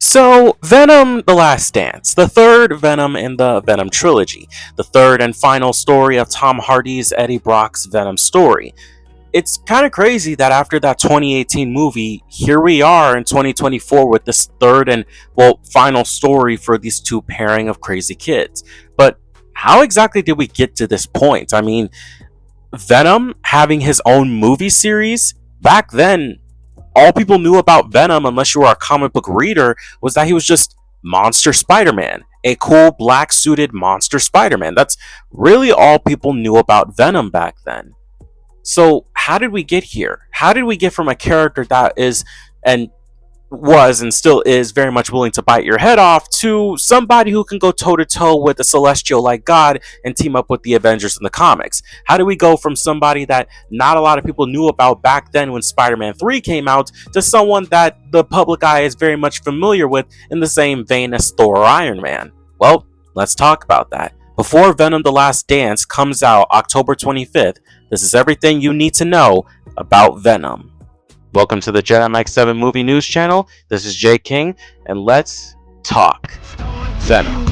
So, Venom The Last Dance, the third Venom in the Venom trilogy, the third and final story of Tom Hardy's Eddie Brock's Venom story. It's kind of crazy that after that 2018 movie, here we are in 2024 with this third and, well, final story for these two pairing of crazy kids. But how exactly did we get to this point? I mean, Venom having his own movie series, back then all people knew about Venom, unless you were a comic book reader, was that he was just Monster Spider-Man, a cool black suited Monster Spider-Man. That's really all people knew about Venom back then. So how did we get here? How did we get from a character that is and was and still is very much willing to bite your head off to somebody who can go toe to toe with a celestial like God and team up with the Avengers in the comics? How do we go from somebody that not a lot of people knew about back then when Spider-Man 3 came out to someone that the public eye is very much familiar with in the same vein as Thor or Iron Man? Well, let's talk about that. Before Venom The Last Dance comes out October 25th, this is everything you need to know about Venom. Welcome to the Jedi Mike 7 Movie News Channel. This is Jay King, and let's talk Venom.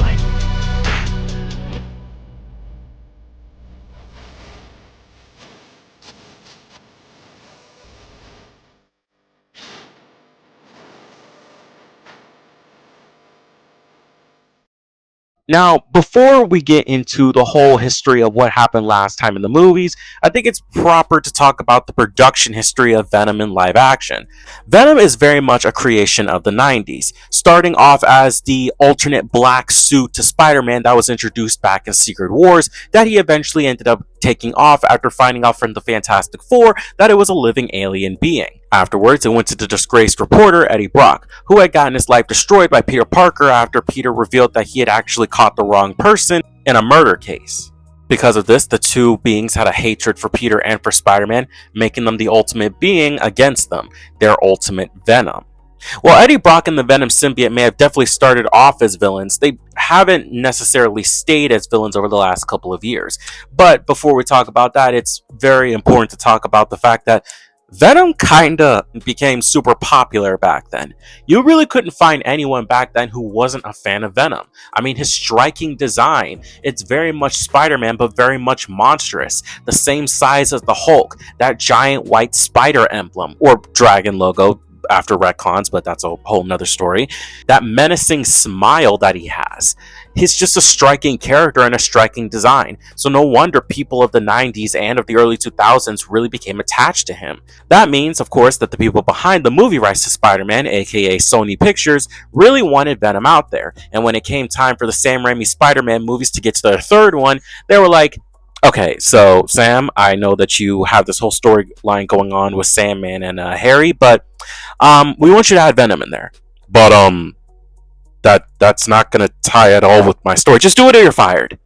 Now, before we get into the whole history of what happened last time in the movies, I think it's proper to talk about the production history of Venom in live action. Venom is very much a creation of the 90s, starting off as the alternate black suit to Spider-Man that was introduced back in Secret Wars that he eventually ended up taking off after finding out from the Fantastic Four that it was a living alien being. Afterwards, it went to the disgraced reporter Eddie Brock, who had gotten his life destroyed by Peter Parker after Peter revealed that he had actually caught the wrong person in a murder case. Because of this, the two beings had a hatred for Peter and for Spider-Man, making them the ultimate being against them, their ultimate Venom. While Eddie Brock and the Venom symbiote may have definitely started off as villains, they haven't necessarily stayed as villains over the last couple of years. But before we talk about that, it's very important to talk about the fact that Venom kinda became super popular back then. You really couldn't find anyone back then who wasn't a fan of Venom. I mean, his striking design, it's very much Spider-Man, but very much monstrous. The same size as the Hulk, that giant white spider emblem, or dragon logo, after retcons, but that's a whole nother story. That menacing smile that he has. He's just a striking character and a striking design. So no wonder people of the 90s and of the early 2000s really became attached to him. That means, of course, that the people behind the movie rights to Spider-Man, aka Sony Pictures, really wanted Venom out there. And when it came time for the Sam Raimi Spider-Man movies to get to their third one, they were like, okay, so Sam, I know that you have this whole storyline going on with Sandman and Harry, but we want you to add Venom in there. But that's not gonna tie at all with my story. Just do it or you're fired.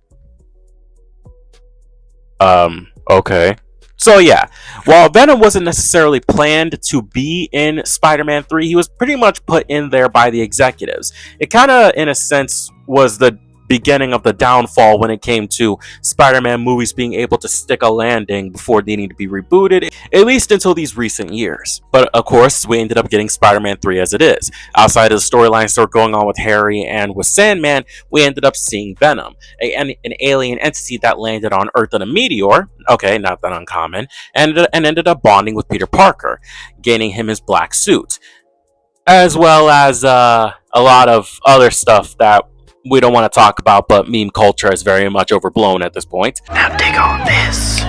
Okay. So yeah, while Venom wasn't necessarily planned to be in Spider-Man 3, he was pretty much put in there by the executives. It kind of, in a sense, was the beginning of the downfall when it came to Spider-Man movies being able to stick a landing before needing to be rebooted, at least until these recent years. But of course, we ended up getting Spider-Man 3 as it is. Outside of the storylines that were going on with Harry and with Sandman, we ended up seeing Venom, an alien entity that landed on Earth in a meteor, okay, not that uncommon, and ended up bonding with Peter Parker, gaining him his black suit, as well as a lot of other stuff that we don't want to talk about, but meme culture is very much overblown at this point. Now dig on this.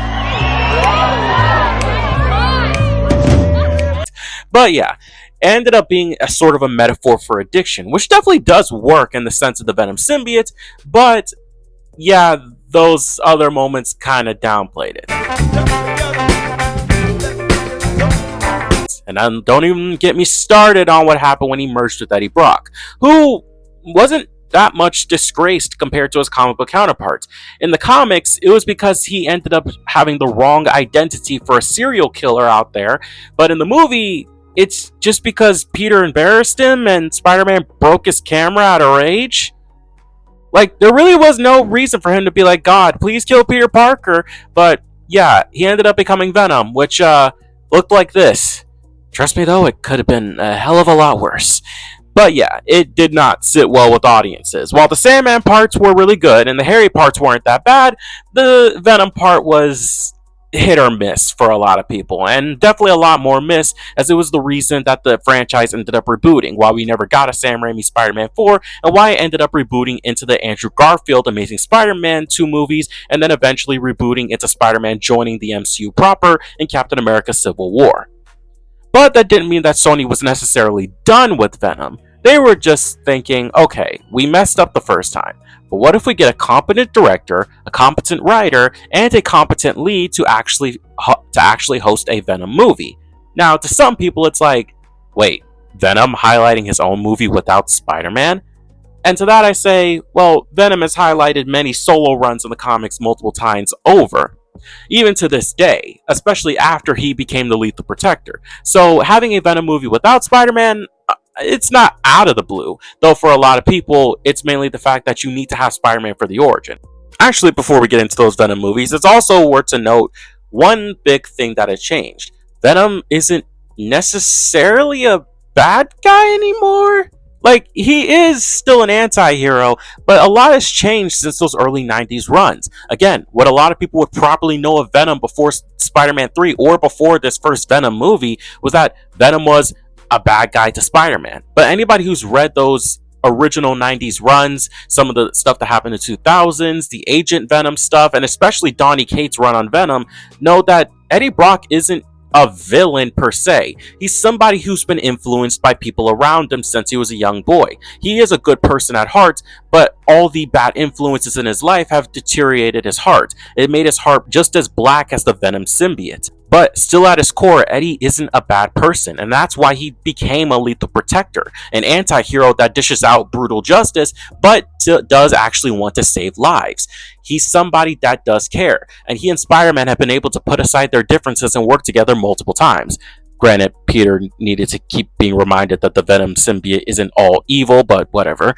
But yeah, ended up being a sort of a metaphor for addiction, which definitely does work in the sense of the Venom symbiote, but yeah, those other moments kind of downplayed it. And then don't even get me started on what happened when he merged with Eddie Brock, who wasn't that much disgraced compared to his comic book counterparts. In the comics, it was because he ended up having the wrong identity for a serial killer out there, but in the movie, it's just because Peter embarrassed him and Spider-Man broke his camera out of rage. Like, there really was no reason for him to be like, God, please kill Peter Parker, but yeah, he ended up becoming Venom, which looked like this. Trust me though, it could have been a hell of a lot worse. But yeah, it did not sit well with audiences. While the Sandman parts were really good and the Harry parts weren't that bad, the Venom part was hit or miss for a lot of people, and definitely a lot more miss as it was the reason that the franchise ended up rebooting, why we never got a Sam Raimi Spider-Man 4, and why it ended up rebooting into the Andrew Garfield Amazing Spider-Man 2 movies, and then eventually rebooting into Spider-Man joining the MCU proper in Captain America Civil War. But that didn't mean that Sony was necessarily done with Venom. They were just thinking, okay, we messed up the first time, but what if we get a competent director, a competent writer, and a competent lead to actually host a Venom movie? Now, to some people, it's like, wait, Venom highlighting his own movie without Spider-Man? And to that I say, well, Venom has highlighted many solo runs in the comics multiple times over, even to this day, especially after he became the Lethal Protector. So having a Venom movie without Spider-Man, it's not out of the blue, though for a lot of people, it's mainly the fact that you need to have Spider-Man for the origin. Actually, before we get into those Venom movies, it's also worth to note one big thing that has changed. Venom isn't necessarily a bad guy anymore. Like, he is still an anti-hero, but a lot has changed since those early 90s runs. Again, what a lot of people would properly know of Venom before Spider-Man 3 or before this first Venom movie was that Venom was a bad guy to Spider-Man. But anybody who's read those original 90s runs, some of the stuff that happened in the 2000s, the Agent Venom stuff, and especially Donny Cates' run on Venom, know that Eddie Brock isn't a villain per se. He's somebody who's been influenced by people around him since he was a young boy. He is a good person at heart, but all the bad influences in his life have deteriorated his heart. It made his heart just as black as the Venom symbiote. But still at his core, Eddie isn't a bad person, and that's why he became a Lethal Protector, an anti-hero that dishes out brutal justice, but does actually want to save lives. He's somebody that does care, and he and Spider-Man have been able to put aside their differences and work together multiple times. Granted, Peter needed to keep being reminded that the Venom symbiote isn't all evil, but whatever.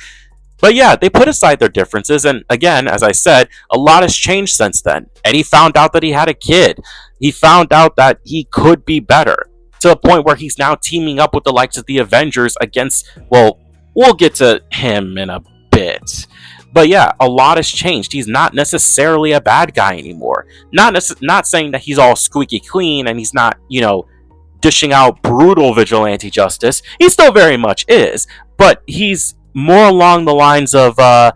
But yeah, they put aside their differences, and again, as I said, a lot has changed since then. Eddie found out that he had a kid. He found out that he could be better, to the point where he's now teaming up with the likes of the Avengers against, well, we'll get to him in a bit. But yeah, a lot has changed. He's not necessarily a bad guy anymore. Not saying that he's all squeaky clean and he's not, dishing out brutal vigilante justice. He still very much is, but he's more along the lines of how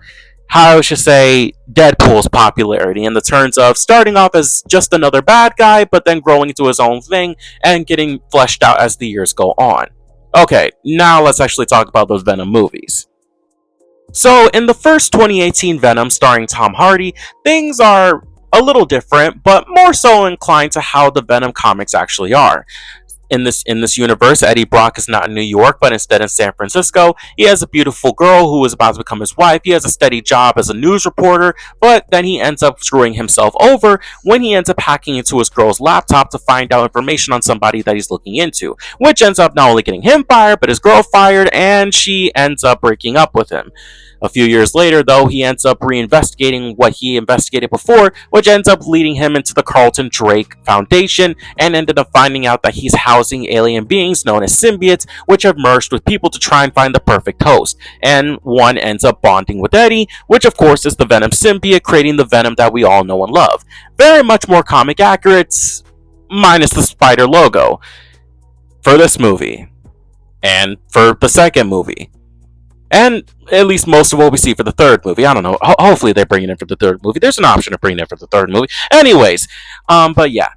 I should say Deadpool's popularity, in the terms of starting off as just another bad guy, but then growing into his own thing and getting fleshed out as the years go on. Okay, now let's actually talk about those Venom movies. So, in the first 2018 Venom starring Tom Hardy, things are a little different, but more so inclined to how the Venom comics actually are. In this universe, Eddie Brock is not in New York, but instead in San Francisco. He has a beautiful girl who is about to become his wife. He has a steady job as a news reporter, but then he ends up screwing himself over when he ends up hacking into his girl's laptop to find out information on somebody that he's looking into, which ends up not only getting him fired, but his girl fired, and she ends up breaking up with him. A few years later, though, he ends up reinvestigating what he investigated before, which ends up leading him into the Carlton Drake Foundation, and ended up finding out that he's housing alien beings known as symbiotes, which have merged with people to try and find the perfect host. And one ends up bonding with Eddie, which of course is the Venom symbiote, creating the Venom that we all know and love. Very much more comic accurate, minus the spider logo, for this movie, and for the second movie. And at least most of what we see for the third movie. I don't know. Hopefully they bring it in for the third movie. There's an option of bringing it in for the third movie. Anyways, but yeah.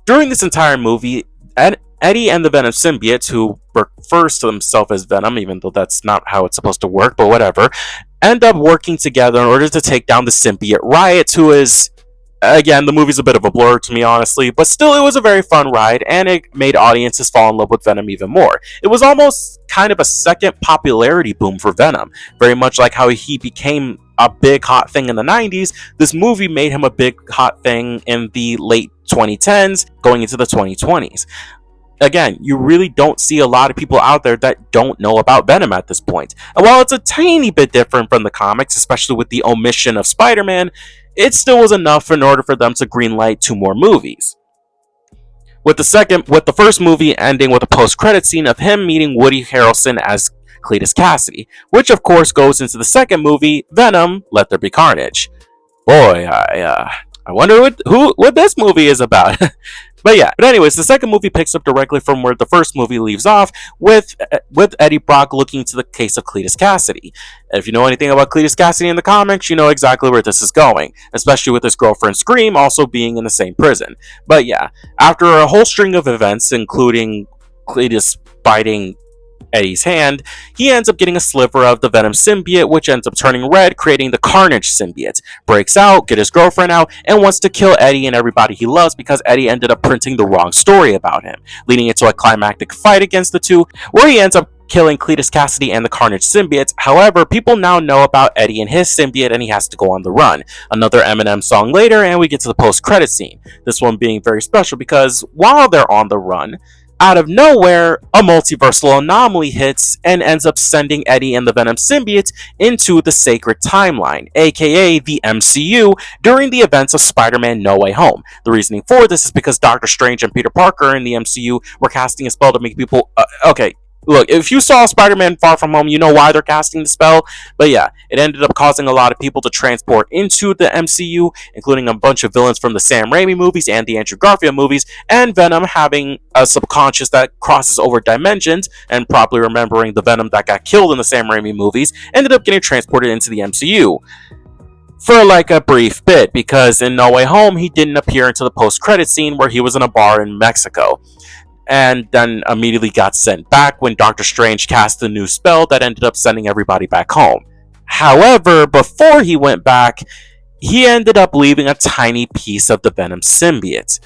During this entire movie, Eddie and the Venom symbiotes, who refers to themselves as Venom, even though that's not how it's supposed to work, but whatever, end up working together in order to take down the symbiote Riot, who is... Again, the movie's a bit of a blur to me, honestly, but still, it was a very fun ride, and it made audiences fall in love with Venom even more. It was almost kind of a second popularity boom for Venom. Very much like how he became a big hot thing in the 90s, this movie made him a big hot thing in the late 2010s, going into the 2020s. Again, you really don't see a lot of people out there that don't know about Venom at this point. And while it's a tiny bit different from the comics, especially with the omission of Spider-Man, it still was enough in order for them to greenlight 2 more movies. with the first movie ending with a post-credit scene of him meeting Woody Harrelson as Cletus Cassidy, which of course goes into the second movie, Venom: Let There Be Carnage. Boy, I wonder what this movie is about. But yeah, but anyways, the second movie picks up directly from where the first movie leaves off, with Eddie Brock looking into the case of Cletus Cassidy. If you know anything about Cletus Cassidy in the comics, you know exactly where this is going, especially with his girlfriend Scream also being in the same prison. But yeah, after a whole string of events, including Cletus biting Eddie's hand, he ends up getting a sliver of the Venom symbiote, which ends up turning red, creating the Carnage symbiote. Breaks out, gets his girlfriend out, and wants to kill Eddie and everybody he loves because Eddie ended up printing the wrong story about him, leading into a climactic fight against the two, where he ends up killing Cletus Cassidy and the Carnage symbiote. However, people now know about Eddie and his symbiote, and he has to go on the run. Another Eminem song later, and we get to the post-credit scene. This one being very special because while they're on the run, out of nowhere, a multiversal anomaly hits and ends up sending Eddie and the Venom symbiote into the sacred timeline, aka the MCU, during the events of Spider-Man No Way Home. The reasoning for this is because Doctor Strange and Peter Parker in the MCU were casting a spell to make people... okay, look, if you saw Spider-Man Far From Home, you know why they're casting the spell. But yeah, it ended up causing a lot of people to transport into the MCU, including a bunch of villains from the Sam Raimi movies and the Andrew Garfield movies, and Venom having a subconscious that crosses over dimensions, and probably remembering the Venom that got killed in the Sam Raimi movies, ended up getting transported into the MCU. For like a brief bit, because in No Way Home, he didn't appear until the post-credit scene where he was in a bar in Mexico, and then immediately got sent back when Doctor Strange cast a new spell that ended up sending everybody back home. However, before he went back, he ended up leaving a tiny piece of the Venom symbiote,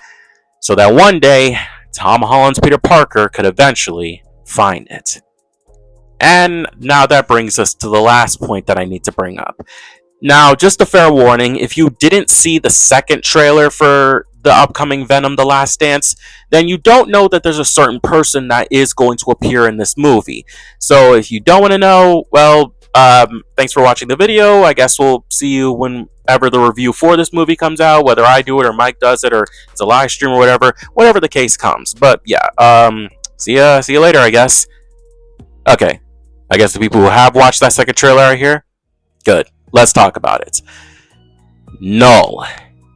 so that one day, Tom Holland's Peter Parker could eventually find it. And now that brings us to the last point that I need to bring up. Now, just a fair warning, if you didn't see the second trailer for the upcoming Venom: The Last Dance, then you don't know that there's a certain person that is going to appear in this movie. So if you don't want to know, well, thanks for watching the video. I guess we'll see you whenever the review for this movie comes out, whether I do it or Mike does it or it's a live stream or whatever the case comes. But yeah, see you later, I guess. Okay, I guess the people who have watched that second trailer are here. Good. Let's talk about it. Null.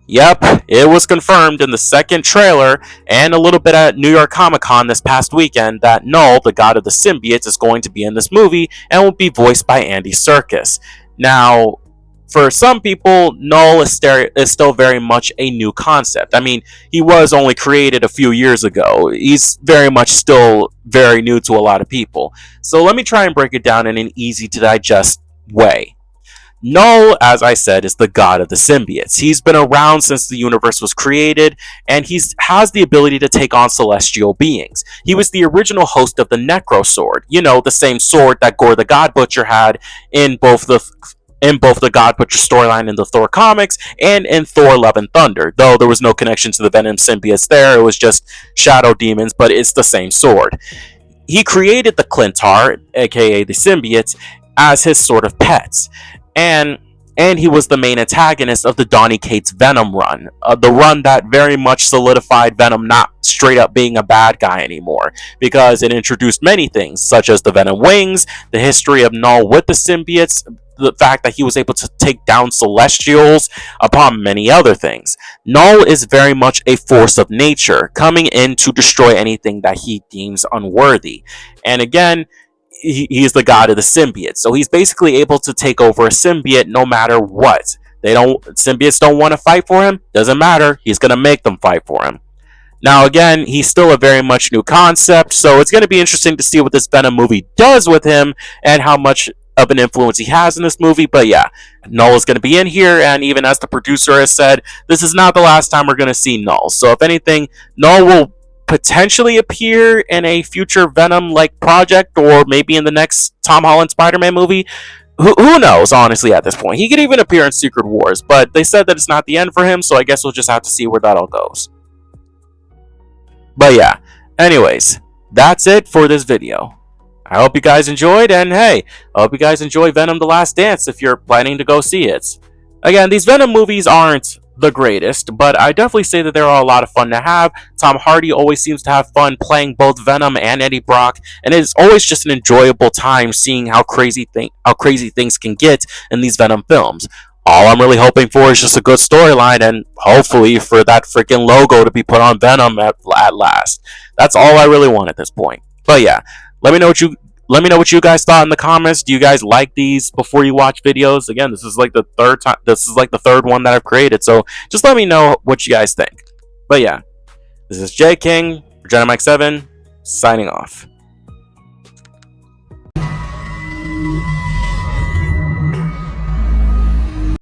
Yep, it was confirmed in the second trailer and a little bit at New York Comic Con this past weekend that Null, the god of the symbiotes, is going to be in this movie and will be voiced by Andy Serkis. Now, for some people, Null is still very much a new concept. I mean, he was only created a few years ago. He's very much still very new to a lot of people. So let me try and break it down in an easy to digest way. Null, as I said, is the god of the symbiotes. He's been around since the universe was created, and he has the ability to take on celestial beings. He was the original host of the Necro Sword, you know, the same sword that Gore the God Butcher had in both the God Butcher storyline in the Thor comics and in Thor: Love and Thunder, though there was no connection to the Venom symbiotes there. It was just shadow demons, but it's the same sword. He created the Clintar, aka the symbiotes, as his sort of pets. And he was the main antagonist of the Donny Cates Venom run, the run that very much solidified Venom not straight up being a bad guy anymore, because it introduced many things, such as the Venom wings, the history of Null with the symbiotes, the fact that he was able to take down Celestials, upon many other things. Null is very much a force of nature, coming in to destroy anything that he deems unworthy. And again, he's the god of the symbiote, so he's basically able to take over a symbiote no matter what. Symbiotes don't want to fight for him, doesn't matter, he's gonna make them fight for him. Now again, he's still a very much new concept, so it's gonna be interesting to see what this Venom movie does with him and how much of an influence he has in this movie. But yeah, Null is gonna be in here, and even as the producer has said, this is not the last time we're gonna see Null. So if anything, Null will potentially appear in a future Venom-like project, or maybe in the next Tom Holland Spider-Man movie. Who knows, honestly, at this point. He could even appear in Secret Wars, but they said that it's not the end for him, so I guess we'll just have to see where that all goes. But yeah, anyways, that's it for this video. I hope you guys enjoyed, and hey, I hope you guys enjoy Venom: The Last Dance if you're planning to go see it. Again, these Venom movies aren't the greatest, but I definitely say that they're all a lot of fun to have. Tom Hardy always seems to have fun playing both Venom and Eddie Brock, and it's always just an enjoyable time seeing how crazy things can get in these Venom films. All I'm really hoping for is just a good storyline, and hopefully for that freaking logo to be put on Venom at last. That's all I really want at this point. But yeah, let me know what you let me know what you guys thought in the comments. Do you guys like these before you watch videos? Again, this is like the third time. This is like the third one that I've created. So just let me know what you guys think. But yeah, this is J King for Mike 7 signing off.